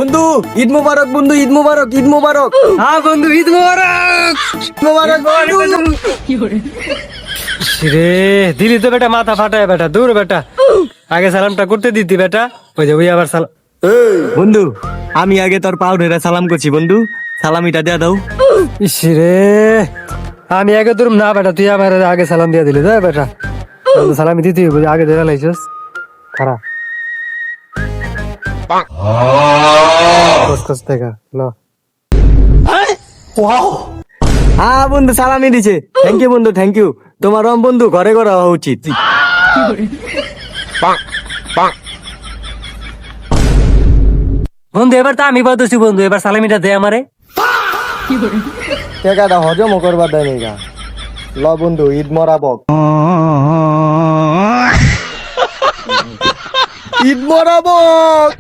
বন্ধু ঈদ মোবারক, বন্ধু ঈদ মোবারক, ঈদ মোবারক। হ্যাঁ বন্ধু, ঈদ মোবারক। মোবারক বন্ধু। রে দিলি তো বেটা, মাথা ফাটায় বেটা, দূর বেটা। আগে সালামটা করতে দিতি বেটা, ওই যে ওই আবার সালাম। বন্ধু আমি আগে তোর পাও ধরে সালাম করছি, বন্ধু সালামিটা দেয়া দাও। ইসরে আমি আগে তোর না বেটা, তুই আমার আগে সালাম দিয়ে দিলি তো বেটা। বন্ধু সালামি দিতে হবে, আগে ধরে লাইছিস খারাপ। কস কস থেকে ল। হ্যাঁ বন্ধু সালামি দিছে, থ্যাংক ইউ বন্ধু, থ্যাংক ইউ। তোমার বন্ধু ঘরে ঘরে হওয়া উচিত। বন্ধু এবার তো আমি বলতেছি বন্ধু, এবার সালামিটা দে আমারে। টাকাটা হজম করবার দেয় না। ল বন্ধু ঈদ মরাবক। ঈদ মরাবক।